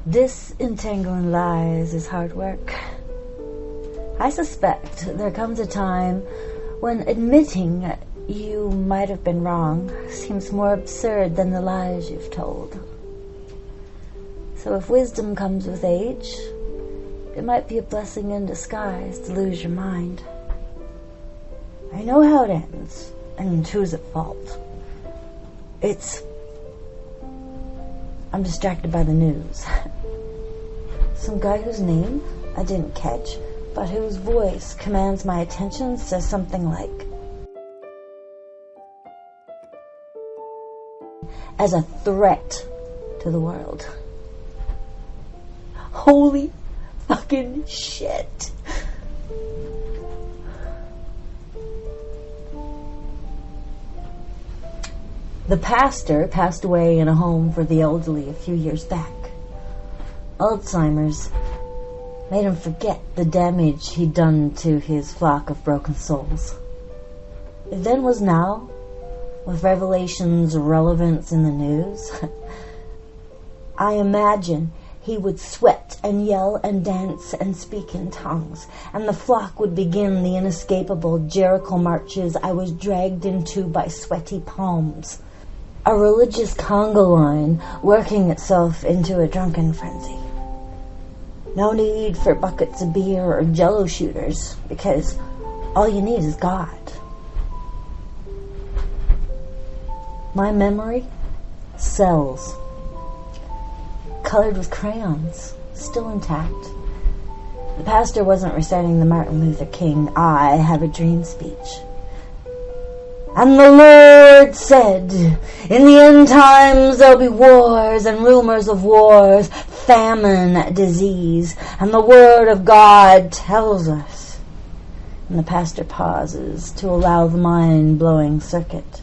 Disentangling lies is hard work. I suspect there comes a time when admitting you might have been wrong seems more absurd than the lies you've told. So if wisdom comes with age, it might be a blessing in disguise to lose your mind. I know how it ends, and who's at fault. I'm distracted by the news. Some guy whose name I didn't catch, but whose voice commands my attention, says something like, as a threat to the world. Holy fucking shit. The pastor passed away in a home for the elderly a few years back. Alzheimer's made him forget the damage he'd done to his flock of broken souls. If then was now, with revelations' relevance in the news, I imagine he would sweat and yell and dance and speak in tongues, and the flock would begin the inescapable Jericho marches I was dragged into by sweaty palms. A religious conga line working itself into a drunken frenzy. No need for buckets of beer or jello shooters, because all you need is God. My memory, cells, colored with crayons, still intact. The pastor wasn't reciting the Martin Luther King "I have a dream" speech. And the Lord said, in the end times there'll be wars and rumors of wars, famine, disease, and the Word of God tells us. And the pastor pauses to allow the mind-blowing circuit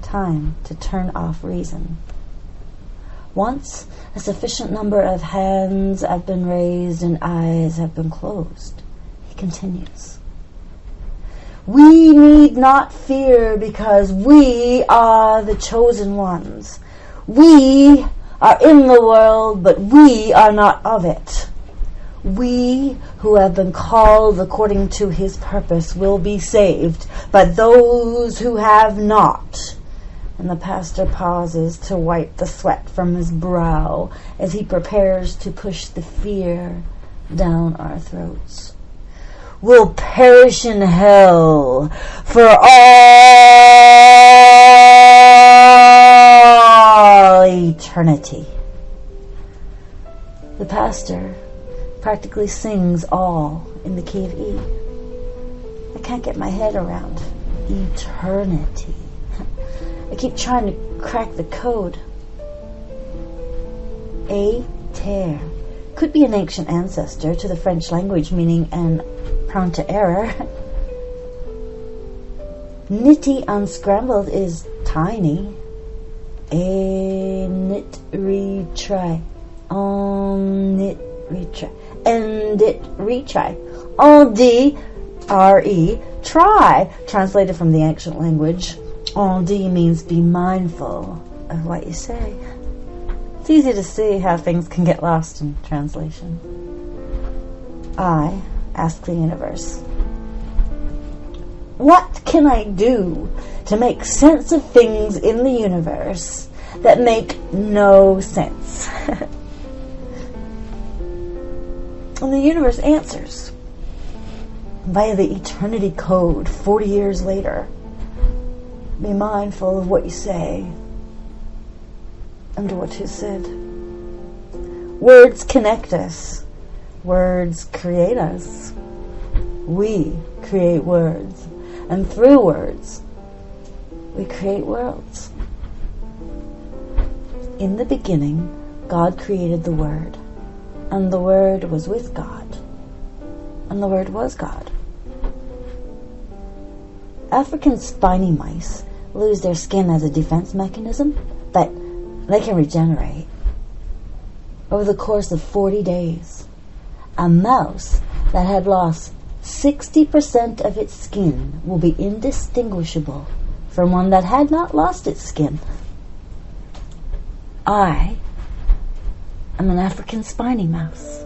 time to turn off reason. Once a sufficient number of hands have been raised and eyes have been closed, he continues. We need not fear because we are the chosen ones. We are in the world, but we are not of it. We who have been called according to his purpose will be saved, but those who have not. And the pastor pauses to wipe the sweat from his brow as he prepares to push the fear down our throats. Will perish in hell for all eternity. The pastor practically sings all in the key of E. I can't get my head around eternity. I keep trying to crack the code. A-terre could be an ancient ancestor to the French language, meaning an prone to error. Nity unscrambled is tiny. Nit retry. On nit retry. And it retry. On D R-E try. Translated from the ancient language. On D means be mindful of what you say. It's easy to see how things can get lost in translation. I ask the universe, what can I do to make sense of things in the universe that make no sense? And the universe answers via the eternity code 40 years later. Be mindful of what you say and what you said. Words connect us. Words create us. We create words. And through words, we create worlds. In the beginning, God created the Word. And the Word was with God. And the Word was God. African spiny mice lose their skin as a defense mechanism, but they can regenerate. Over the course of 40 days, a mouse that had lost 60% of its skin will be indistinguishable from one that had not lost its skin. I I'm an African spiny mouse.